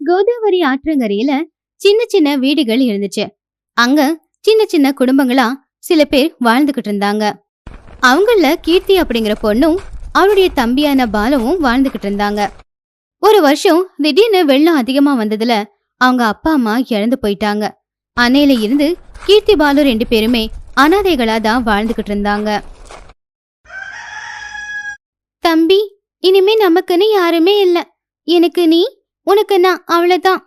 கோதாவரி ஆற்றங்கரையில சின்ன சின்ன வீடுகள் இருந்துச்சு. அங்க சின்ன சின்ன குடும்பங்களா சில பேர் வாழ்ந்துகிட்டு இருந்தாங்க. அவங்கள கீர்த்தி அப்படிங்கிற பொண்ணும் அவளுடைய தம்பியான பாலுவும் வாழ்ந்துகிட்டு இருந்தாங்க. ஒரு வருஷம் திடீர்னு வெள்ளம் அதிகமா வந்ததுல அவங்க அப்பா அம்மா இறந்து போயிட்டாங்க. அன்னையில இருந்து கீர்த்தி பாலு ரெண்டு பேருமே அனாதைகளா தான் வாழ்ந்துகிட்டு இருந்தாங்க. தம்பி, இனிமே நமக்குன்னு யாருமே இல்ல. எனக்கு நீ, உனக்கு நான், அவ்வளவுதான்.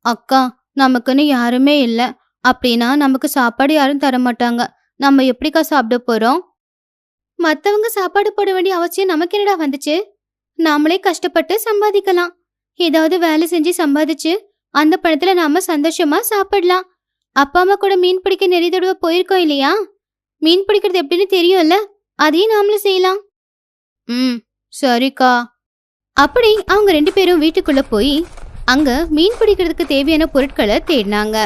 அக்கா, நமக்குன்னு யாருமே இல்ல அப்படின்னா நமக்கு சாப்பாடு யாரும் தர மாட்டாங்க. நம்ம எப்படிக்கா சாப்பிட போறோம்? மத்தவங்க சாப்பாடு போட வேண்டிய அவசியம் நமக்கு என்னடா வந்துச்சு? நாமளே கஷ்டப்பட்டு சம்பாதிக்கலாம். ஏதாவது வேலை செஞ்சு சம்பாதிச்சு அந்த பணத்துல நாம சந்தோஷமா சாப்பிடலாம். அப்பா அம்மா கூட மீன் பிடிக்க நிறைய தடவை போயிருக்கோம் இல்லையா? மீன் பிடிக்கிறது எப்படின்னு தெரியும்ல, அதையும் நாமளும் செய்யலாம். ம், சரிக்கா. அப்படி அவங்க ரெண்டு பேரும் வீட்டுக்குள்ள போய் அங்க மீன் பிடிக்கிறதுக்கு தேவையான பொருட்களை தேடினாங்க.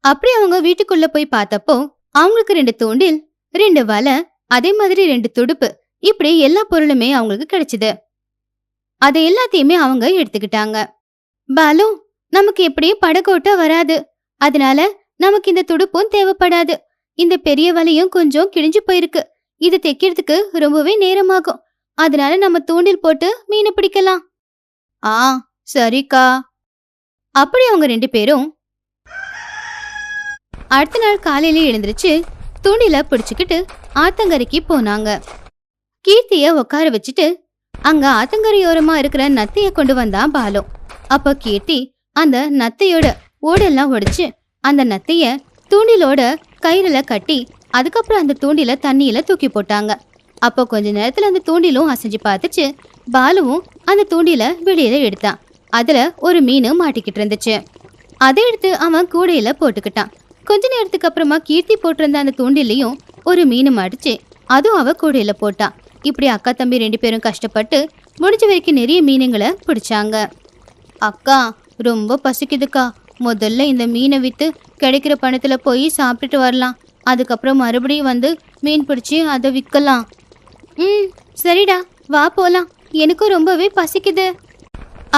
அப்படி அவங்க வீட்டுக்குள்ள போய் பார்த்தப்போ அவங்களுக்கு 2 தூண்டில், 2 வலை, அதே மாதிரி 2 துடுப்பு, இப்படி எல்லா பொருளுமே அவங்களுக்கு கிடைச்சது. அதை எல்லாத்தையுமே அவங்க எடுத்துக்கிட்டாங்க. பாலு, நமக்கு எப்படியும் படகோட்ட வராது, அதனால நமக்கு இந்த துடுப்பும் தேவைப்படாது. இந்த பெரிய வலையும் கொஞ்சம் கிழிஞ்சு போயிருக்கு. இது தைக்கிறதுக்கு ரொம்பவே நேரமாகும். அதனால நம்ம தூண்டில் போட்டு மீனை பிடிக்கலாம். ஆ, சரிக்கா. அப்படி அவங்க 2 பேரும் அடுத்த நாள் காலையில எழுந்திருச்சு தூண்டில பிடிச்சுக்கிட்டு ஆத்தங்கரைக்கு போனாங்க. கீர்த்திய உட்கார வச்சுட்டு அங்க ஆத்தங்கரையோரமா இருக்கிற நத்தைய கொண்டு வந்தான் பாலு. அப்ப கீர்த்தி அந்த நத்தையோட ஓடெல்லாம் உடைச்சு அந்த நத்தைய தூண்டிலோட கயிறுல கட்டி அதுக்கப்புறம் அந்த தூண்டில தண்ணியில தூக்கி போட்டாங்க. அப்போ கொஞ்ச நேரத்துல அந்த தூண்டிலும் அசைஞ்சு பார்த்துச்சு. பாலுவும் அந்த தூண்டில வெளியில எடுத்தான். அதுல ஒரு மீன் மாட்டிக்கிட்டு இருந்துச்சு. அதை எடுத்து அவன் கூடையில போட்டுக்கிட்டான். கொஞ்ச நேரத்துக்கு அப்புறமா கீர்த்தி போட்டிருந்த அந்த தூண்டிலையும் ஒரு மீன் மாட்டிச்சு. அதுவும் அவ கூடையில போட்டான். இப்படி அக்கா தம்பி 2 பேரும் கஷ்டப்பட்டு முடிஞ்ச வரைக்கும் நிறைய மீனுங்களை பிடிச்சாங்க. அக்கா, ரொம்ப பசிக்குதுக்கா. முதல்ல இந்த மீனை வித்து கிடைக்கிற பணத்துல போய் சாப்பிட்டுட்டு வரலாம். அதுக்கப்புறம் மறுபடியும் வந்து மீன் பிடிச்சி அதை விற்கலாம். ம், சரிடா, வா போலாம். எனக்கும் ரொம்பவே பசிக்குது.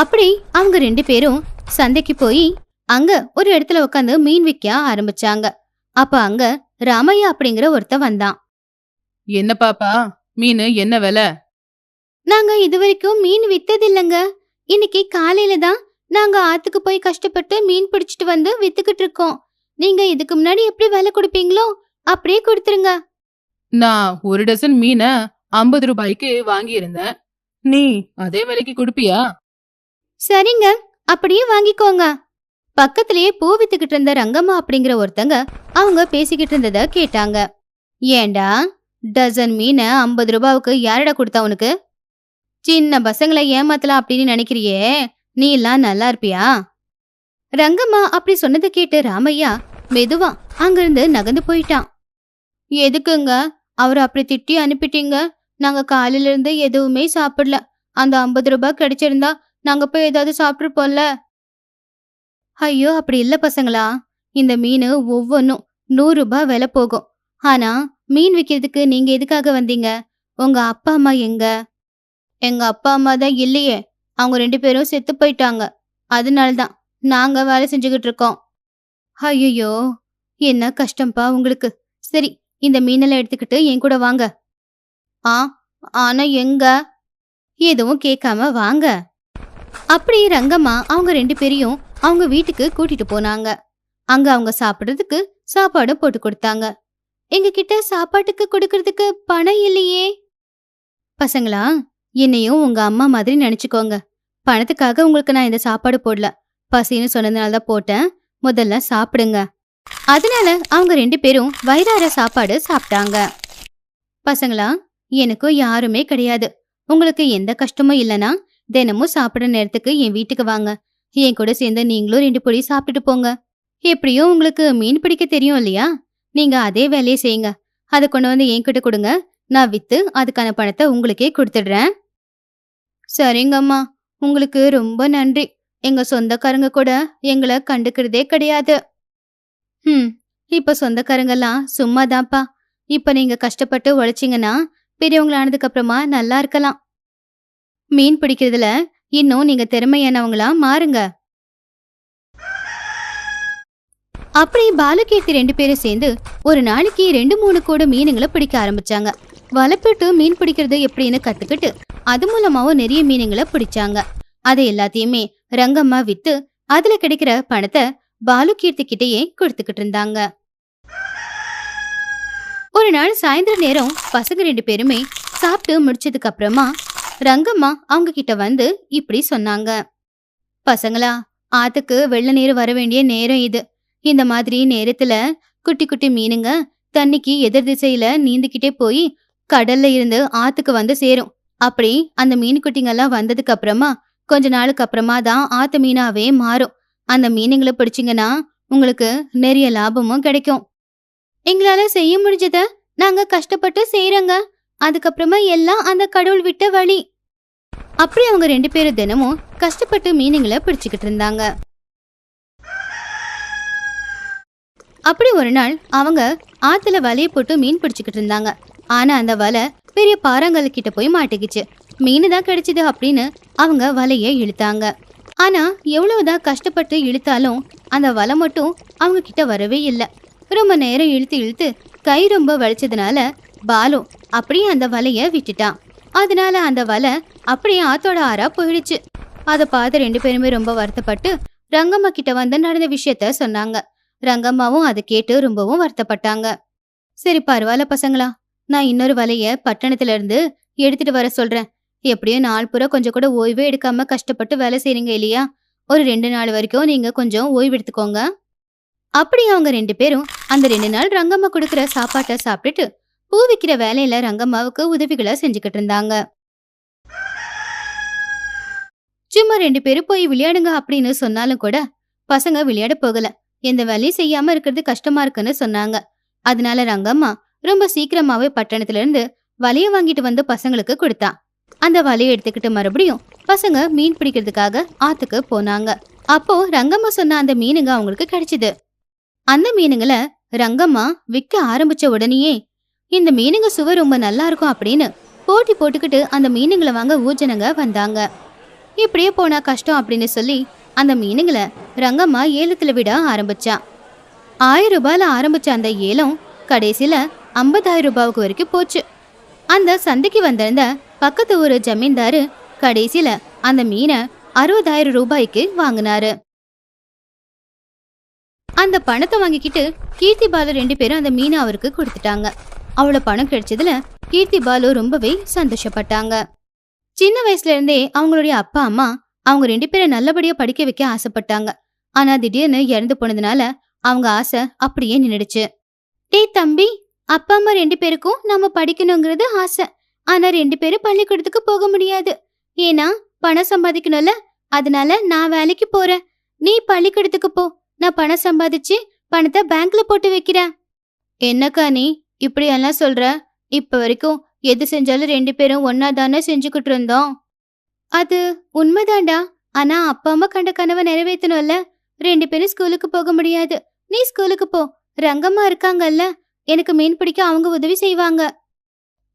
அப்படி அவங்க 2 பேரும் சந்தைக்கு போய் அங்க ஒரு இடத்துல உட்காந்து மீன் விற்க ஆரம்பிச்சாங்க. அப்ப அங்க ராமையா அப்படிங்கிற ஒருத்த வந்தான். என்ன பாப்பா, மீன் என்ன விலை? நாங்க இதுவரைக்கும் மீன் வித்ததில்லைங்க. இன்னைக்கு காலையில தான் நாங்க ஆத்துக்கு போய் கஷ்டப்பட்டு மீன் பிடிச்சிட்டு வந்து வித்துக்கிட்டு இருக்கோம். நீங்க இதுக்கு முன்னாடி எப்படி விலை கொடுப்பீங்களோ அப்படியே கொடுத்துருங்க. நான் ஒரு டசன் மீனை 50 ரூபாய்க்கு வாங்கியிருந்தேன். நீ அதே விலைக்கு கொடுப்பியா? சரிங்க, அப்படியே வாங்கிக்கோங்க. பக்கத்திலேயே பூ வித்துக்கிட்டு இருந்த ரங்கம்மா அப்படிங்கிற ஒருத்தங்க அவங்க பேசிக்கிட்டு இருந்தத கேட்டாங்க. ஏண்டா, டசன் மீனை 50 ரூபாவுக்கு யாரடா கொடுத்தா உனக்கு? சின்ன பசங்களை ஏமாத்தலாம் அப்படின்னு நினைக்கிறியே, நீ எல்லாம் நல்லா இருப்பியா? ரங்கம்மா அப்படி சொன்னதை கேட்டு ராமையா மெதுவா அங்கிருந்து நகர்ந்து போயிட்டான். எதுக்குங்க அவரை அப்படி திட்டி அனுப்பிட்டீங்க? நாங்க காலையில இருந்து எதுவுமே சாப்பிடல. அந்த 50 ரூபாய் கிடைச்சிருந்தா நாங்க போய் ஏதாவது சாப்பிட்டுருப்போம்ல. ஐயோ, அப்படி இல்ல பசங்களா. இந்த மீன் ஒவ்வொன்றும் 100 ரூபாய் விலை போகும். ஆனா மீன் விற்கிறதுக்கு நீங்க எதுக்காக வந்தீங்க? உங்க அப்பா அம்மா எங்க? எங்க அப்பா அம்மா தான் இல்லையே. அவங்க 2 பேரும் செத்து போயிட்டாங்க. அதனால்தான் நாங்க வேலை செஞ்சுக்கிட்டு இருக்கோம். ஐயோ, என்ன கஷ்டம்பா உங்களுக்கு. சரி, இந்த மீனெல்லாம் எடுத்துக்கிட்டு என் கூட வாங்க. ஆ, ஆனா எங்க? எதுவும் கேட்காம வாங்க. அப்படி ரங்கம்மா அவங்க 2 பேரையும் அவங்க வீட்டுக்கு கூட்டிட்டு போனாங்க. அங்க அவங்க சாப்பிடுறதுக்கு சாப்பாடு போட்டு கொடுத்தாங்க. எங்க கிட்ட சாப்பாட்டுக்கு கொடுக்கறதுக்கு பணம் இல்லையே. பசங்களா, என்னையும் உங்க அம்மா மாதிரி நினைச்சுக்கோங்க. பணத்துக்காக உங்களுக்கு நான் இந்த சாப்பாடு போடல. பசின்னு சொன்னதுனால தான் போட்டேன். முதல்ல சாப்பிடுங்க. அதனால அவங்க 2 பேரும் வயிறார சாப்பாடு சாப்பிட்டாங்க. பசங்களா, எனக்கும் யாருமே கிடையாது. உங்களுக்கு எந்த கஷ்டமும் இல்லைன்னா தினமும் சாப்பிடுற நேரத்துக்கு என் வீட்டுக்கு வாங்க. என் கூட சேர்ந்து நீங்களும் 2 பொடி சாப்பிட்டுட்டு போங்க. எப்படியும் உங்களுக்கு மீன் பிடிக்க தெரியும் இல்லையா? நீங்க அதே வேலையை செய்யுங்க. அதை கொண்டு வந்து என்கிட்ட கொடுங்க. நான் வித்து அதுக்கான பணத்தை உங்களுக்கே கொடுத்துடுறேன். சரிங்கம்மா, உங்களுக்கு ரொம்ப நன்றி. எங்க சொந்தக்காரங்க கூட எங்களை கண்டுக்கிறதே கிடையாது. இப்ப சொந்தக்காரங்கெல்லாம் சும்மாதான்ப்பா. இப்ப நீங்க கஷ்டப்பட்டு உழைச்சிங்கன்னா பெரியவங்களானதுக்கு அப்புறமா நல்லா இருக்கலாம். மீன் பிடிக்கிறதுல இன்னும் நீங்க திறமையானவங்களா மாறுங்க. அப்படி பாலு கீர்த்தி 2 பேரும் சேர்ந்து ஒரு நாளைக்கு 2-3 கூட மீனுங்களை பிடிக்க ஆரம்பிச்சாங்க. வலை போட்டு மீன் பிடிக்கிறது எப்படின்னு கத்துக்கிட்டு அது மூலமாவும் நிறைய மீனுங்களை பிடிச்சாங்க. அதை எல்லாத்தையுமே ரங்கம்மா வித்து அதுல கிடைக்கிற பணத்தை பாலு கீர்த்தி கிட்டேயே கொடுத்துக்கிட்டு இருந்தாங்க. ஒரு நாள் சாயந்தர நேரம் பசங்க 2 பேருமே சாப்பிட்டு முடிச்சதுக்கு அப்புறமா ரங்கம்மா அவங்க கிட்ட வந்து இப்படி சொன்னாங்க. பசங்களா, ஆத்துக்கு வெள்ள நீர் வர வேண்டிய நேரம் இது. இந்த மாதிரி நேரத்துல குட்டி குட்டி மீனுங்க தண்ணிக்கு எதிர் திசையில நீந்திக்கிட்டே போய் கடல்ல இருந்து ஆத்துக்கு வந்து சேரும். அப்படி அந்த மீன் குட்டிங்கெல்லாம் வந்ததுக்கு அப்புறமா கொஞ்ச நாளுக்கு அப்புறமா தான் ஆத்து மீனாவே மாறும். அந்த மீனுங்களை பிடிச்சிங்கன்னா உங்களுக்கு நிறைய லாபமும் கிடைக்கும். எங்களால செய்ய முடிஞ்சத நாங்க கஷ்டப்பட்டு செய்யறோங்க. அதுக்கப்புறமா எல்லாம் அந்த கடவுள் விட்ட வழி. அப்படி அவங்க 2 பேரும் தினமும் கஷ்டப்பட்டு மீனுங்களை பிடிச்சுக்கிட்டு இருந்தாங்க. அப்படி ஒரு நாள் அவங்க ஆத்துல வலையை போட்டு மீன் பிடிச்சுக்கிட்டு இருந்தாங்க. ஆனா அந்த வலை பெரிய பாறாங்கல் கிட்ட போய் மாட்டிக்கிச்சு. மீன் தான் கிடைச்சது அப்படின்னு அவங்க வலைய இழுத்தாங்க. ஆனா எவ்வளவுதான் கஷ்டப்பட்டு இழுத்தாலும் அந்த வலை மட்டும் அவங்க கிட்ட வரவே இல்லை. ரொம்ப நேரம் இழுத்து இழுத்து கை ரொம்ப வலிச்சதுனால பாலு அப்படியே அந்த வலைய விட்டுட்டான். அதனால அந்த வலை அப்படியே ஆத்தோட ஆறா போயிடுச்சு. அதை பார்த்து 2 பேருமே ரொம்ப வருத்தப்பட்டு ரங்கம்மா கிட்ட வந்து நடந்த விஷயத்த சொன்னாங்க. ரங்கம்மாவும் அதை கேட்டு ரொம்பவும் வருத்தப்பட்டாங்க. சரி பரவாயில்ல பசங்களா, நான் இன்னொரு வலைய பட்டணத்துல இருந்து எடுத்துட்டு வர சொல்றேன். எப்படியும் நாள் பூரா கொஞ்சம் கூட ஓய்வே எடுக்காம கஷ்டப்பட்டு வேலை செய்றீங்க இல்லையா? ஒரு 2 நாள் வரைக்கும் நீங்க கொஞ்சம் ஓய்வு எடுத்துக்கோங்க. அப்படி அவங்க 2 பேரும் அந்த 2 நாள் ரங்கம்மா கொடுக்குற சாப்பாட்டை சாப்பிட்டுட்டு பூ விக்கிற வேலையில ரங்கம்மாவுக்கு உதவிகளை செஞ்சுக்கிட்டு இருந்தாங்க. சும்மா 2 பேரும் போய் விளையாடுங்க அப்படின்னு சொன்னாலும் கூட பசங்க விளையாட போகல. எந்த வேலையும் செய்யாம இருக்கிறது கஷ்டமா இருக்குன்னு சொன்னாங்க. அதனால ரங்கம்மா ரொம்ப சீக்கிரமாவே பட்டணத்துல இருந்து வலைய வாங்கிட்டு வந்து பசங்களுக்கு கொடுத்தா. அந்த வலையை எடுத்துக்கிட்டு மறுபடியும் பசங்க மீன் பிடிக்கிறதுக்காக ஆத்துக்கு போனாங்க. அப்போ ரங்கம்மா சொன்ன அந்த மீனுங்க அவங்களுக்கு கிடைச்சது. அந்த மீனுங்களை ரங்கம்மா விற்க ஆரம்பிச்ச உடனேயே இந்த மீனுங்க சுவை ரொம்ப நல்லா இருக்கும் அப்படின்னு போட்டி போட்டுக்கிட்டு அந்த மீனுங்களை வாங்க ஊஜனங்க வந்தாங்க. இப்படியே போனா கஷ்டம் அப்படின்னு சொல்லி அந்த மீனுங்களை ரங்கம்மா ஏலத்துல விட ஆரம்பிச்சா. 1000 ரூபாயில ஆரம்பிச்ச அந்த ஏலம் கடைசியில 50,000 ரூபாய்க்கு வரைக்கும் போச்சு. அந்த சந்தைக்கு வந்திருந்த பக்கத்து ஊரு ஜமீன்தாரு கடைசியில அந்த மீனை 60,000 ரூபாய்க்கு வாங்கினாரு. அந்த பணத்தை வாங்கிக்கிட்டு கீர்த்தி பாலு 2 பேரும் அந்த மீனை அவருக்கு கொடுத்துட்டாங்க. அவ்வளவு பணம் கிடைச்சதுல கீர்த்தி பாலு ரொம்பவே சந்தோஷப்பட்டாங்க. சின்ன வயசுல இருந்தே அவங்களுடைய அப்பா அம்மா அவங்க 2 பேரும் நல்லபடியா படிக்க வைக்க ஆசைப்பட்டாங்க. ஆனா திடீர்னு இறந்து போனதுனால அவங்க ஆசை அப்படியே நின்னுடுச்சு. டேய் தம்பி, அப்பா அம்மா 2 பேருக்கும் நம்ம படிக்கணுங்கிறது ஆசை. ஆனா 2 பேரும் பள்ளிக்கூடத்துக்கு போக முடியாது. ஏன்னா பணம் சம்பாதிக்கணும்ல. அதனால நான் வேலைக்கு போறேன், நீ பள்ளிக்கூடத்துக்கு போ. நான் பணம் சம்பாதிச்சு பணத்தை பேங்க்ல போட்டு வைக்கிறேன். என்னக்கா நீ இப்படி எல்லாம் சொல்ற? இப்ப வரைக்கும் எது செஞ்சாலும் 2 பேரும் ஒன்னா தானே செஞ்சுக்கிட்டு இருந்தோம். அது உண்மைதான்டா. ஆனா அப்பா அம்மா கண்ட கனவை நிறைவேற்றணும்ல. 2 பேரும் ஸ்கூலுக்கு போக முடியாது. நீ ஸ்கூலுக்கு போ. ரங்கம்மா இருக்காங்கல்ல, எனக்கு மீன் பிடிக்க அவங்க உதவி செய்வாங்க.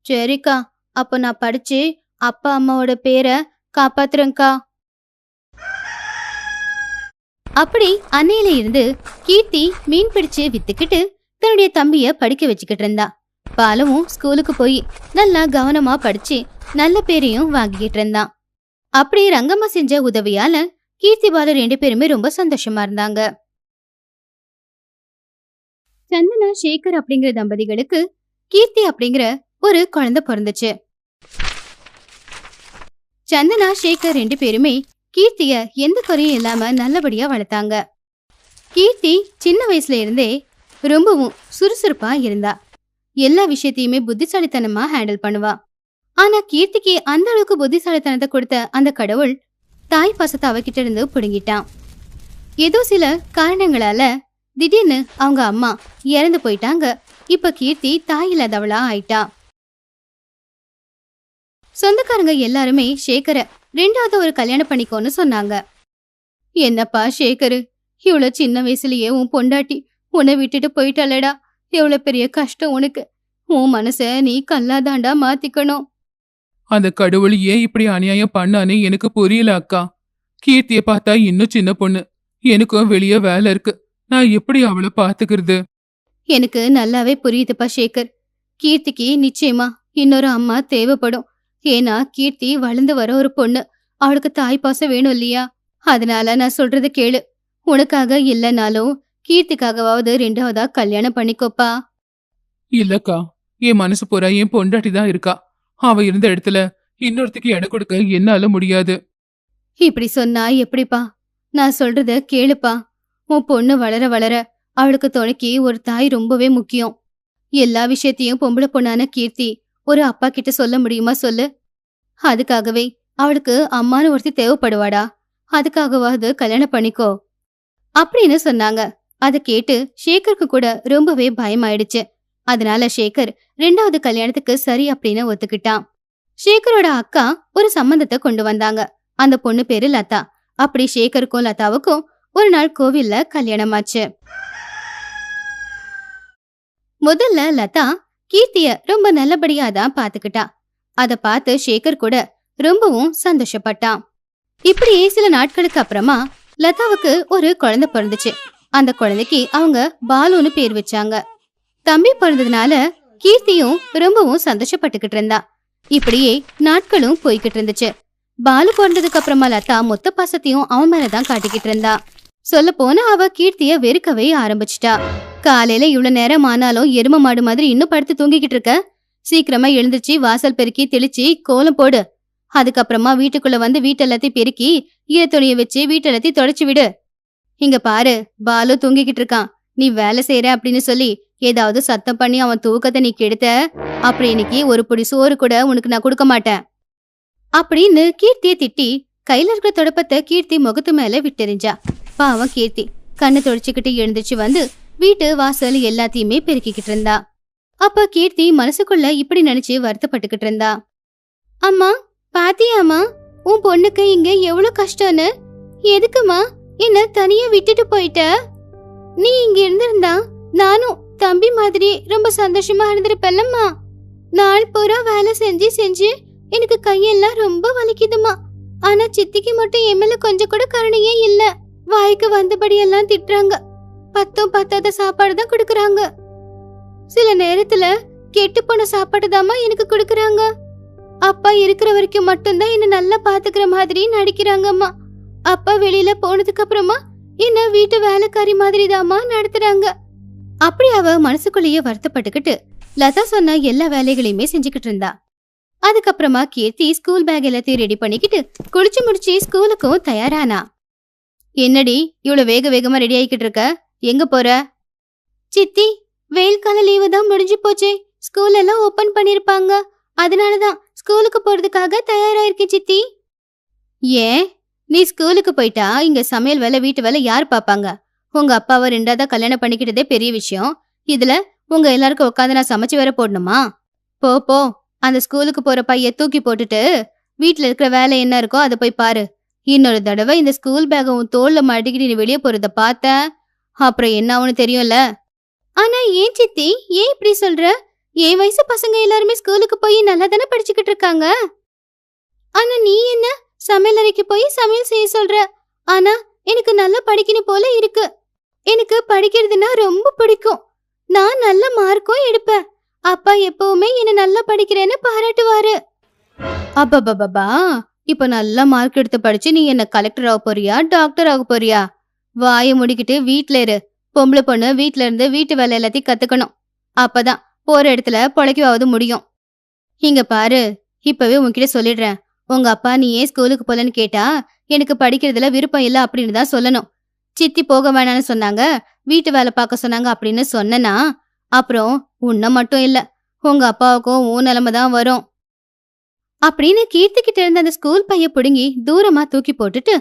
சரிக்கா, அப்ப நான் படிச்சு அப்பா அம்மாவோட பேரை காப்பாத்துறேன்க்கா. அப்படி அன்னையில இருந்து கீர்த்தி மீன் பிடிச்சு வித்துக்கிட்டு தன்னுடைய தம்பிய படிக்க வச்சுக்கிட்டு இருந்தா. பாலுவும் ஸ்கூலுக்கு போய் நல்லா கவனமா படிச்சு நல்ல பேரையும் வாங்கிக்கிட்டு இருந்தான். அப்படி ரங்கம்மா செஞ்ச உதவியால கீர்த்தி பாலு 2 பேருமே ரொம்ப சந்தோஷமா இருந்தாங்க. சந்தனா சேகர் அப்படிங்கிற தம்பதிகளுக்கு கீர்த்தி அப்படிங்கிற ஒரு குழந்தை பிறந்துச்சு. சந்தனா சேகர் 2 பேருமே கீர்த்திய எந்த குறையும் இல்லாம நல்லபடியா வளர்த்தாங்க. கீர்த்தி சின்ன வயசுல இருந்தே ரொம்பவும் சுறுசுறுப்பா இருந்தா. எல்லா விஷயத்தையுமே புத்திசாலித்தனமா ஹேண்டில் பண்ணுவா. ஆனா கீர்த்திக்கு அந்த அளவுக்கு புத்திசாலித்தனத்தை கொடுத்த அந்த கடவுள் தாய் பாசத்தை அவகிட்ட இருந்து புடுங்கிட்டான். ஏதோ சில காரணங்களால திடீர்னு அவங்க அம்மா இறந்து போயிட்டாங்க. இப்ப கீர்த்தி தாய் இல்லாதவளா ஆயிட்டா. சொந்தக்காரங்க எல்லாருமே சேகரை 2வது ஒரு கல்யாணம் பண்ணிக்கோன்னு சொன்னாங்க. என்னப்பா சேகரு, இவ்வளவு சின்ன வயசுலயே உன் பொண்டாட்டி உன்னை விட்டுட்டு போயிட்டாளடா. எவ்வளவு பெரிய கஷ்டம் உனக்கு. உன் மனச நீ கல்லாதாண்டா மாத்திக்கணும். அந்த கடவுள் ஏன் இப்படி அநியாயம் பண்ணான்னு எனக்கு புரியல அக்கா. கீர்த்திய பார்த்தா இன்னும் சின்ன பொண்ணு. எனக்கும் வெளியே வேலை இருக்கு. நான் எப்படி அவளை பாத்துக்கிறது? எனக்கு நல்லாவே புரியுதுப்பா சேகர். கீர்த்திக்கு நிச்சயமா இன்னொரு அம்மா தேவைப்படும். ஏன்னா கீர்த்தி வளர்ந்து வர ஒரு பொண்ணு. அவளுக்கு தாய் பாசம் வேணும் இல்லையா? அதனால நான் சொல்றது கேளு. உனக்காக இல்லைனாலும் கீர்த்திக்காகவாவது 2வதா கல்யாணம் பண்ணிக்கோப்பா. இல்லக்கா, என் மனசு பூரா என் பொண்டாட்டி தான் இருக்கா. அவ இருந்த இடத்துல இன்னொருத்திக்கு இடம் கொடுக்க என்னால முடியாது. இப்படி சொன்னா எப்படிப்பா? நான் சொல்றத கேளுப்பா. உன் பொண்ணு வளர வளர அவளுக்கு துணைக்கு ஒரு தாய் ரொம்பவே முக்கியம். எல்லா விஷயத்தையும் பொம்பளை பொண்ணான கீர்த்தி ஒரு அப்பா கிட்ட சொல்ல முடியுமா சொல்லு? அதுக்காகவே அவளுக்கு அம்மானு ஒருத்தி தேவைப்படுவாடா. அதுக்காகவாவது கல்யாணம் பண்ணிக்கோ அப்படின்னு சொன்னாங்க. அதை கேட்டு சேகருக்கு கூட ரொம்பவே பயமாயிடுச்சு. அதனால சேகர் 2வது கல்யாணத்துக்கு சரி அப்படின்னு ஒத்துக்கிட்டான். சேகரோட அக்கா ஒரு சம்பந்தத்தை கொண்டு வந்தாங்க. அந்த பொண்ணு பேரு லதா. அப்படி சேகருக்கும் லதாவுக்கும் ஒரு நாள் கோவில்ல கல்யாணம் ஆச்சு. முதல்ல லதா கீர்த்திய ரொம்ப நல்லபடியா தான் பாத்துக்கிட்டா. அத பார்த்து சேகர் கூட ரொம்பவும் சந்தோஷப்பட்டான். இப்படியே சில நாட்களுக்கு அப்புறமா லதாவுக்கு ஒரு குழந்தை பிறந்துச்சு. அந்த குழந்தைக்கு அவங்க பாலுன்னு பேர் வச்சாங்க. தம்பி பிறந்ததுனால கீர்த்தியும் ரொம்பவும் சந்தோஷப்பட்டுக்கிட்டு இருந்தா. இப்படியே நாட்களும் போய்கிட்டு இருந்துச்சு. பாலு பிறந்ததுக்கு அப்புறமா லதா மொத்த பாசத்தையும் அவன் மேலதான் காட்டிக்கிட்டு இருந்தா. சொல்ல போன அவ கீர்த்திய வெறுக்கவே ஆரம்பிச்சிட்டா. காலையில இவ்வளவு நேரம் ஆனாலும் எரும மாடு மாதிரி இன்னும் படுத்து தூங்கிக்கிட்டு இருக்க? சீக்கிரமா எழுந்திருச்சு வாசல் பெருக்கி தெளிச்சு கோலம் போடு. அதுக்கப்புறமா வீட்டுக்குள்ள வந்து வீட்டெல்லாத்தையும் பெருக்கி ஈர துணிய வச்சு வீட்டெல்லாத்தையும் தொடச்சு விடு. இங்க பாரு, பாலு தூங்கிக்கிட்டு இருக்கான். நீ வேலை செய்யற அப்படின்னு சொல்லி ஏதாவது சத்தம் பண்ணி அவன் தூக்கத்தை நீ கெடுத்த, அப்படி இன்னைக்கு ஒரு புடி சோறு கூட உனக்கு நான் கொடுக்க மாட்டேன் அப்படின்னு கீர்த்திய திட்டி கையில இருக்கிற தொடப்பத்தை கீர்த்தி முகத்து மேல விட்டெறிஞ்சா. பாவம் கீர்த்தி கண்ணு தொடச்சுக்கிட்டு எழுந்துச்சு வந்து வீட்டு வாசல் எல்லாத்தையுமே பெருக்கிக்கிட்டு இருந்தா. அப்ப கீர்த்தி மனசுக்குள்ள இப்படி நினைச்சு வருத்தப்பட்டுக்கிட்டு இருந்தா. அம்மா பாத்தியாமா, உன் பொண்ணுக்கு இங்க எவ்வளவு கஷ்டம்னு? எதுக்குமா என்ன தனியா விட்டுட்டு போயிட்ட? நீ இங்க இருந்திருந்தா நானும் தம்பி மாதிரி ரொம்ப சந்தோஷமா இருந்திருப்பேன்லம்மா. நாள் பூரா வேலை செஞ்சு செஞ்சு எனக்கு கையெல்லாம் ரொம்ப வலிக்குதுமா. ஆனா சித்திக்கு மட்டும் என் மேல கொஞ்சம் கூட கருணையே இல்ல. வாய்க்கு வந்தபடி எல்லாம் திட்டுறாங்க. பத்தும் பத்தாத சாப்பாடு தான் கொடுக்கறாங்க. சில நேரத்துல கெட்டு போன சாப்பாடு தாமா எனக்கு கொடுக்கறாங்க. அப்பா இருக்கிற வரைக்கும் மட்டும்தான் என்ன நல்லா பாத்துக்கிற மாதிரி நடிக்கிறாங்கம்மா. அப்பா வெளியில போனதுக்கு அப்புறமா என்ன வீட்டு வேலைக்காரி மாதிரி தாமா நடத்துறாங்க. அப்படி அவ மனசுக்குள்ளேயே வருத்தப்பட்டுக்கிட்டு லதா சொன்ன எல்லா வேலைகளையுமே செஞ்சுக்கிட்டு இருந்தா. அதுக்கப்புறமா கீர்த்தி ஸ்கூல் பேக் எல்லாத்தையும் ரெடி பண்ணிக்கிட்டு குளிச்சு முடிச்சு ஸ்கூலுக்கும் தயாரானா. என்னடி இவ்வளவு வேக வேகமா ரெடி ஆகிக்கிட்டு இருக்க? எங்க போற? சித்தி, வெயில் கால லீவு தான் முடிஞ்சு போச்சே. ஸ்கூல் எல்லாம் ஓபன் பண்ணிருப்பாங்க. அதனாலதான் ஸ்கூலுக்கு போறதுக்காக தயாராயிருக்கேன் சித்தி. ஏன் நீ ஸ்கூலுக்கு போயிட்டா இங்க சமையல் வேலை வீட்டு வேலை யார் பாப்பாங்க? உங்க அப்பாவை 2வதா கல்யாணம் பண்ணிக்கிட்டதே பெரிய விஷயம். இதுல உங்க எல்லாருக்கும் உட்காந்து நான் சமைச்சு வேற போடணுமா? போ போ, அந்த ஸ்கூலுக்கு போற பைய தூக்கி போட்டுட்டு வீட்டுல இருக்கிற வேலை என்ன இருக்கோ அதை போய் பாரு. இன்னொரு தடவை இந்த ஸ்கூல் பேக உன் தோல்ல மாட்டிக்கிட்டு நீ வெளியே போறத பார்த்த அப்புறம் என்ன ஆகும்னு தெரியும்ல. ஆனா ஏன் சித்தி, ஏன் இப்படி சொல்ற? என் வயசு பசங்க எல்லாருமே ஸ்கூலுக்கு போய் நல்லா தானே படிச்சுக்கிட்டு இருக்காங்க. ஆனா நீ என்ன சமையல் அறைக்கு போய் சமையல் செய்ய சொல்ற? ஆனா எனக்கு நல்லா படிக்கணும் போல இருக்கு. எனக்கு படிக்கிறதுனா ரொம்ப பிடிக்கும். நான் நல்ல மார்க்கும் எடுப்பேன். அப்பா எப்பவுமே என்ன நல்லா படிக்கிறேன்னு பாராட்டுவாரு. அப்பா, இப்ப நல்ல மார்க் எடுத்து படிச்சு நீ என்ன கலெக்டர் ஆக போறியா, டாக்டர் ஆக போறியா? வாயை முடிக்கிட்டு வீட்ல இரு. பொம்பளை பொண்ணு வீட்ல இருந்து வீட்டு வேலை எல்லாத்தையும் கத்துக்கணும். அப்பதான் போற இடத்துல பொழைக்கவாவது முடியும். இங்க பாரு, இப்பவே உன்கிட்ட சொல்லிடுறேன். உங்க அப்பா நீ ஏன் ஸ்கூலுக்கு போலன்னு கேட்டா எனக்கு படிக்கிறதுல விருப்பம் இல்ல அப்படின்னு தான் சொல்லணும். சித்தி போக வேணான்னு சொன்னாங்க, வீட்டு வேலை பார்க்க சொன்னாங்க அப்படின்னு சொன்னா அப்புறம் உன்ன மட்டும் இல்ல உங்க அப்பாவுக்கும் உன் நிலைமை தான் வரும் அப்படின்னு கீர்த்திக்கிட்ட இருந்த அந்த ஸ்கூல் பைய புடுங்கி தூரமா தூக்கி போட்டுட்டு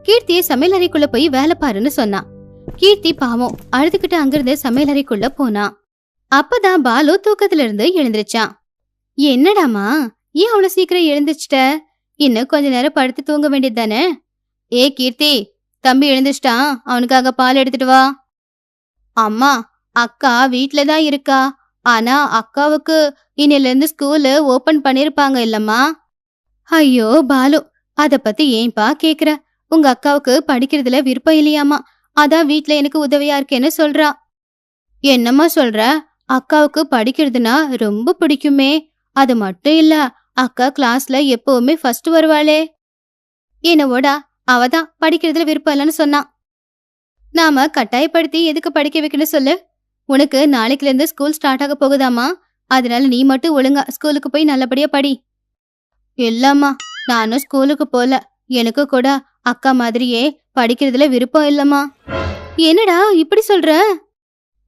கீர்த்தியை சமையல் அறைக்குள்ள போய் வேலை பாருன்னு சொன்னான். கீர்த்தி பாவம் அழுதுகிட்டு அங்கிருந்து சமையல் அறைக்குள்ள போனா. அப்பதான் பாலு தூக்கத்துல இருந்து எழுந்திருச்சான். என்னடாமா, ஏன் அவ்வளவு சீக்கிரம் எழுந்திருச்சிட்ட? இன்னும் கொஞ்ச நேரம் படுத்து தூங்க வேண்டியது தானே? ஏ கீர்த்தி, தம்பி எழுந்திருச்சிட்டான், அவனுக்காக பால் எடுத்துட்டு வா. அம்மா, அக்கா வீட்லதான் இருக்கா. ஆனா அக்காவுக்கு இன்னில இருந்து ஸ்கூலு ஓபன் பண்ணிருப்பாங்க இல்லம்மா. ஐயோ பாலு, அத பத்தி ஏன்பா கேக்குற? உங்க அக்காவுக்கு படிக்கிறதுல விருப்பம் இல்லையாமா. அதான் வீட்ல எனக்கு உதவியா இருக்கேன்னு சொல்றா. என்னம்மா சொல்ற? அக்காவுக்கு படிக்கிறதுனா ரொம்ப பிடிக்குமே. அது மட்டும் இல்ல, அக்கா கிளாஸ்ல எப்பவுமே ஃபர்ஸ்ட் வருவாளே. என்னவோடா, அவதான் படிக்கிறதுல விருப்பம் இல்லைன்னு சொன்னான். நாம கட்டாயப்படுத்தி எதுக்கு படிக்க வைக்கணும் சொல்லு? உனக்கு நாளைக்குல இருந்து ஸ்கூல் ஸ்டார்ட் ஆக போகுதாமா? அதனால நீ மட்டும் ஒழுங்கா ஸ்கூலுக்கு போய் நல்லபடியா படி. இல்லம்மா, நானும் ஸ்கூலுக்கு போல. எனக்கு கூட அக்கா மாதிரியே படிக்கிறதுல விருப்பம் இல்லம்மா. என்னடா இப்படி சொல்ற?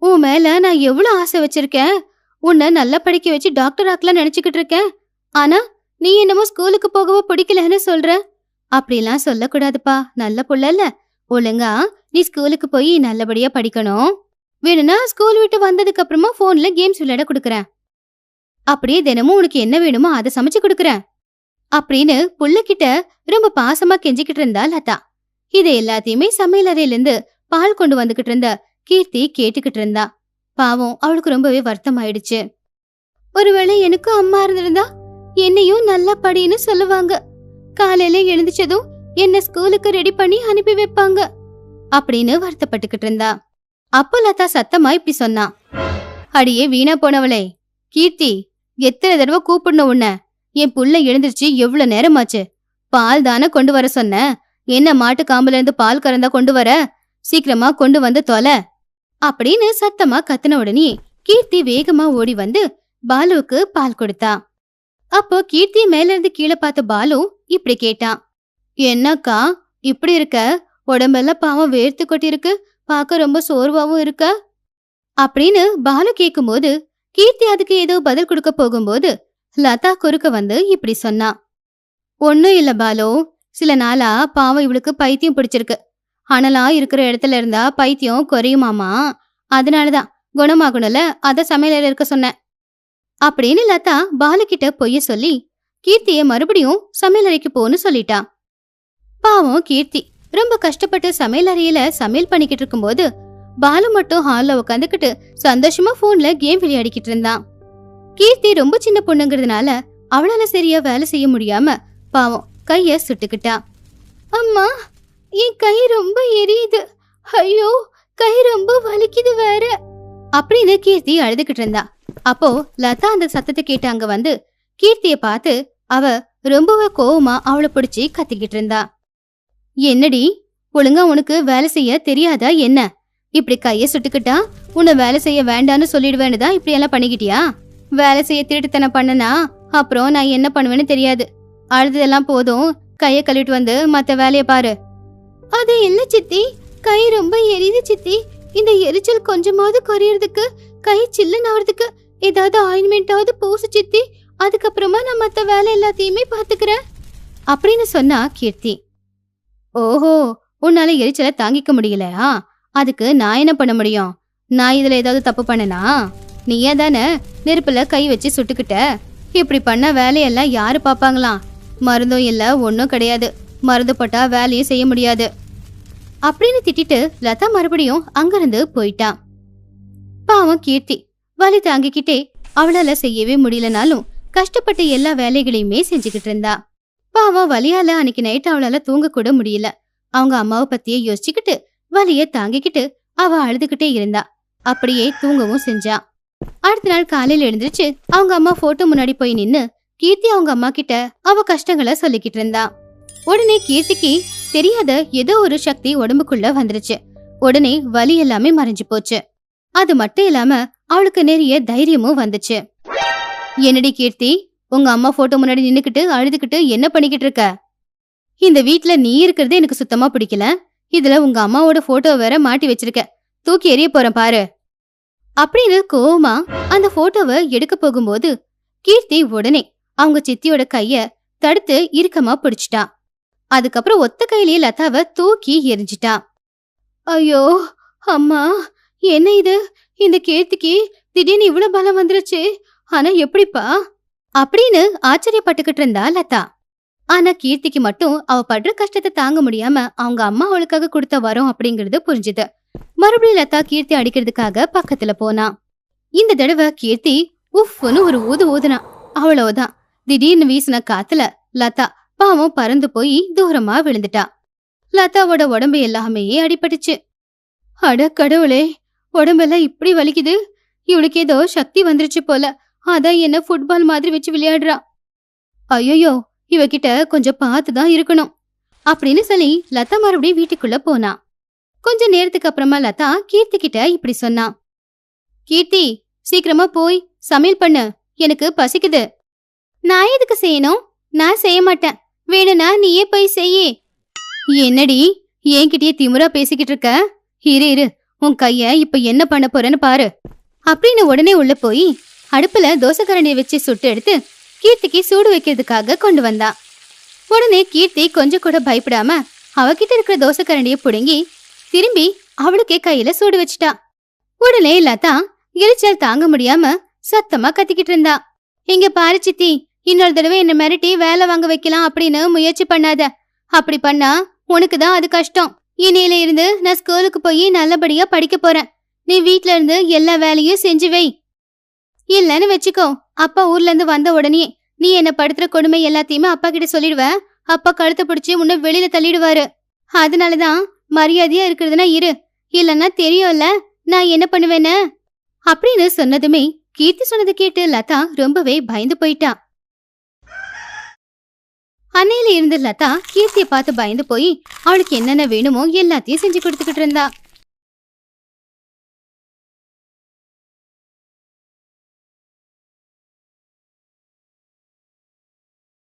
உன் மேல நான் எவ்வளவு ஆசை வச்சிருக்கேன். உன்னை நல்லா படிக்க வச்சு டாக்டர் ஆக்கலாம் நினைச்சுக்கிட்டு இருக்கேன். ஆனா நீ என்னமோ ஸ்கூலுக்கு போகவோ பிடிக்கலன்னு சொல்ற. அப்படிலாம் சொல்லக்கூடாதுப்பா, நல்ல புள்ள இல்ல. ஒழுங்கா நீ ஸ்கூலுக்கு போய் நல்லபடியா படிக்கணும். வேணும்னா ஸ்கூல் விட்டு வந்ததுக்கு அப்புறமா போன்ல கேம்ஸ் விளையாட கொடுக்கறேன். அப்படியே தினமும் உனக்கு என்ன வேணுமோ அதை சமைச்சு கொடுக்கறேன் அப்படின்னு புள்ளகிட்ட ரொம்ப பாசமா கெஞ்சிக்கிட்டு இருந்தா லதா. இது எல்லாத்தையுமே சமையலறையில இருந்து பால் கொண்டு வந்துகிட்டு இருந்த கீர்த்தி கேட்டுக்கிட்டு இருந்தா. பாவம், அவளுக்கு ரொம்பவே வருத்தம் ஆயிடுச்சு. ஒருவேளை எனக்கும் அம்மா இருந்திருந்தா என்னையும் நல்லா படின்னு சொல்லுவாங்க. காலையில எழுந்துச்சதும் என்ன ஸ்கூலுக்கு ரெடி பண்ணி அனுப்பி வைப்பாங்க அப்படின்னு வருத்தப்பட்டுக்கிட்டு இருந்தா. அப்போ லதா சத்தமா இப்படி சொன்னா. அடியே வீணா போனவளே கீர்த்தி, எத்தனை தடவை கூப்பிடணும் உன்ன? என் புள்ள எழுந்திருச்சு எவ்வளவு நேரமாச்சு? பால் தானே கொண்டு வர சொன்ன. என்ன மாட்டு காம்புல இருந்து பால் கறந்தா கொண்டு வர? சீக்கிரமா கொண்டு வந்து தொலை அப்படின்னு சத்தமா கத்துன உடனே கீர்த்தி வேகமா ஓடி வந்து பாலுவுக்கு பால் கொடுத்தா. அப்போ கீர்த்தி மேல இருந்து கீழே பார்த்த பாலு இப்படி கேட்டான். என்னக்கா இப்படி இருக்க? உடம்பெல்லாம் பாவம் வேர்த்து கொட்டி இருக்கு, பார்க்க ரொம்ப சோர்வாவும் இருக்க அப்படின்னு பாலு கேக்கும்போது கீர்த்தி அதுக்கு ஏதோ பதில் கொடுக்க போகும்போது லதா குறுக்க வந்து இப்படி சொன்னா. ஒன்னும் இல்ல பாலு, சில நாளா பாவம் இவளுக்கு பைத்தியம் பிடிச்சிருக்கு. அனலா இருக்கிற இடத்துல இருந்தா பைத்தியம் குறையுமாமா. அதனாலதான் குணமாகணும்ல, அத சமையல இருக்க சொன்னேன் அப்படின்னு லதா பாலு கிட்ட பொய்ய சொல்லி கீர்த்திய மறுபடியும் சமையலறைக்கு போன்னு சொல்லிட்டா. பாவம் கீர்த்தி ரொம்ப கஷ்டப்பட்டு சமையலறையில சமையல் பண்ணிக்கிட்டு இருக்கும்போது பாலு மட்டும் ஹால்ல உட்காந்துக்கிட்டு சந்தோஷமா போன்ல கேம் விளையாடிக்கிட்டு இருந்தான். கீர்த்தி ரொம்ப சின்ன பொண்ணுங்கிறதுனால அவளால சரியா வேலை செய்ய முடியாம பாவம் கைய சுட்டுக்கிட்டா. அம்மா, என் கை ரொம்ப எரியுது. ஐயோ, கை ரொம்ப வலிக்குது வேற அப்படின்னு கீர்த்தி அழுதுகிட்டு இருந்தா. அப்போ லதா அந்த சத்தத்தை கேட்டு அங்க வந்து கீர்த்திய பார்த்து அவ ரொம்பவே கோவமா அவளை பிடிச்சி கத்திக்கிட்டு இருந்தா. என்னடி, ஒழுங்கா உனக்கு வேலை செய்ய தெரியாதா என்ன? இப்படி கைய சுட்டுக்கிட்டா உன்னை வேலை செய்ய வேண்டான்னு சொல்லிடுவேன்னுதான் இப்படி எல்லாம் பண்ணிக்கிட்டியா? வேலை செய்ய திருட்டுத்தனம் பண்ணனா அப்புறம் நான் என்ன பண்ணுவேன்னு தெரியாது. அழுததெல்லாம் போதும், கைய கழுவிட்டு வந்து மத்த வேலைய பாரு. அது இல்ல சித்தி, கை ரொம்ப எரியுது சித்தி. இந்த எரிச்சல் கொஞ்சமாவது குறையறதுக்கு, கை சில்லுன்னு ஆவறதுக்கு ஏதாவது ஆயின்மெண்டாவது பூசு சித்தி. அதுக்கப்புறமா நான் மத்த வேலை எல்லாத்தையுமே பாத்துக்கிறேன் அப்படின்னு சொன்னா கீர்த்தி. ஓஹோ, உன்னால எரிச்சலை தாங்கிக்க முடியலையா? அதுக்கு நான் என்ன பண்ண முடியும்? நான் இதுல ஏதாவது தப்பு பண்ணனா? நீயே தானே நெருப்புல கை வச்சு சுட்டுக்கிட்ட. இப்படி பண்ண வேலையெல்லாம் யாரு பாப்பாங்களாம்? மருந்தும் இல்ல, ஒன்னும் கிடையாது. மருந்து போட்டா வேலையும் செய்ய முடியாது அப்படின்னு திட்டிட்டு லதா மறுபடியும் அங்கிருந்து போயிட்டா. பாவம் கீர்த்தி வலி தாங்கிக்கிட்டே அவளால செய்யவே முடியலனாலும் கஷ்டப்பட்டு எல்லா வேலைகளையுமே செஞ்சுக்கிட்டு இருந்தா. பாவம் வலியால அன்னைக்கு நைட் அவளால தூங்க கூட முடியல. அவங்க அம்மாவை பத்தியே யோசிச்சுக்கிட்டு வலிய தாங்கிக்கிட்டு அவ அழுதுகிட்டே இருந்தா. அப்படியே தூங்கவும் செஞ்சா. அடுத்த நாள் காலையில எழுந்திருச்சு அவங்க அம்மா போட்டோ முன்னாடி போய் நின்னு கீர்த்தி அவங்க அம்மா கிட்ட அவ கஷ்டங்களை சொல்லிக்கிட்டு இருந்தா. உடனே கீர்த்திக்கு தெரியாத ஏதோ ஒரு சக்தி உடம்புக்குள்ள வந்துருச்சு. உடனே வலி எல்லாமே மறைஞ்சு போச்சு. அது மட்டும் இல்லாம அவளுக்கு நிறைய தைரியமும் வந்துச்சு. என்னடி கீர்த்தி, உங்க அம்மா போட்டோ முன்னாடி நின்னுக்கிட்டு அழுதுகிட்டு என்ன பண்ணிக்கிட்டு இருக்க? இந்த வீட்ல நீ இருக்கிறது எனக்கு சுத்தமா பிடிக்கல. இதுல உங்க அம்மாவோட போட்டோ வேற மாட்டி வச்சிருக்க. தூக்கி எறிய போறேன் பாரு அப்படின்னு கோவமா அந்த போட்டோவை எடுக்க போகும்போது கீர்த்தி உடனே அவங்க சித்தியோட கைய தடுத்து இறுக்கமா பிடிச்சிட்டா. அதுக்கப்புறம் ஒத்த கையிலேயே லதாவை தூக்கி எரிஞ்சிட்டா. ஐயோ அம்மா, என்ன இது? இந்த கீர்த்திக்கு திடீர்னு இவ்வளவு பலம் வந்துருச்சு. ஆனா எப்படிப்பா அப்படின்னு ஆச்சரியப்பட்டுக்கிட்டு இருந்தா லதா. ஆனா கீர்த்திக்கு மட்டும் அவ படுற கஷ்டத்தை தாங்க முடியாம அவங்க அம்மா அவளுக்காக கொடுத்த வரோம் அப்படிங்கறது புரிஞ்சுது. மறுபடியும் லதா கீர்த்தி அடிக்கிறதுக்காக பக்கத்துல போனா. இந்த தடவை கீர்த்தி உஃப்னு ஒரு ஊது ஊதுனா. அவ்வளவுதான், திடீர்னு வீசின காத்துல லதா பாவம் பறந்து போய் தூரமா விழுந்துட்டா. லதாவோட உடம்பு எல்லாமே அடிபட்டுச்சு. அட கடவுளே, உடம்பெல்லாம் இப்படி வலிக்குது. இவளுக்கு ஏதோ சக்தி வந்துருச்சு போல. அதான் என்ன ஃபுட்பால் மாதிரி வச்சு விளையாடுறா. ஐயோ, இவகிட்ட கொஞ்சம் பார்த்துதான் இருக்கணும் அப்படின்னு சொல்லி லதா மறுபடியும் வீட்டுக்குள்ள போனா. கொஞ்ச நேரத்துக்கு அப்புறமா லதா கீர்த்தி கிட்ட இப்படி சொன்னா. கீர்த்தி, சீக்கிரமா போய் சமையல் பண்ணு, எனக்கு பசிக்குது. நான் எதுக்கு செய்யணும்? நான் செய்ய மாட்டேன். வேணும்னா நீயே போய் செய்யி. என்னடி என்கிட்டயே திமிரா பேசிக்கிட்டு இருக்க? இரு, உன் கைய இப்ப என்ன பண்ண போறேன்னு பாரு அப்படின்னு உடனே உள்ள போய் அடுப்புல தோசைக்கரண்டியை வச்சு சுட்டு எடுத்து கீர்த்திக்கு சூடு வைக்கிறதுக்காக கொண்டு வந்தா. உடனே கீர்த்தி கொஞ்சம் கூட பயப்படாம அவகிட்ட இருக்கிற தோசைக்கரண்டியை புடுங்கி திரும்பி அவளுக்கே கையில சூடு வச்சுட்டா. உடனே லதா எரிச்சல் தாங்க முடியாம சத்தமா கத்திக்கிட்டு இருந்தா. இங்க பாரு சித்தி, இன்னொரு தடவை என்ன மிரட்டி வேலை வாங்க வைக்கலாம் அப்படின்னு முயற்சி பண்ணாத. அப்படி பண்ணா உனக்குதான் அது கஷ்டம். இன்னையில இருந்து நான் ஸ்கூலுக்கு போய் நல்லபடியா படிக்க போறேன். நீ வீட்ல இருந்து எல்லா வேலையும் செஞ்சு வை. இல்லன்னு வச்சுக்கோ, அப்பா ஊர்ல இருந்து வந்த உடனே நீ என்ன படுத்துற கொடுமை எல்லாத்தையுமே அப்பா கிட்ட சொல்லிடுவ. அப்பா கழுத்தை பிடிச்சி உன்னை வெளியில தள்ளிடுவாரு. அதனாலதான் மரியாதையா இருக்கிறதுனா இரு, இல்லன்னா தெரியும்ல நான் என்ன பண்ணுவேன்னு அப்படின்னு சொன்னதுமே கீர்த்தி சொன்னதை கேட்டு லதா ரொம்பவே பயந்து போயிட்டா. அன்னையில இருந்து லதா கீர்த்தியை பார்த்து பயந்து போய் அவளுக்கு என்னென்ன வேணுமோ எல்லாத்தையும் செஞ்சு கொடுத்துக்கிட்டு இருந்தா.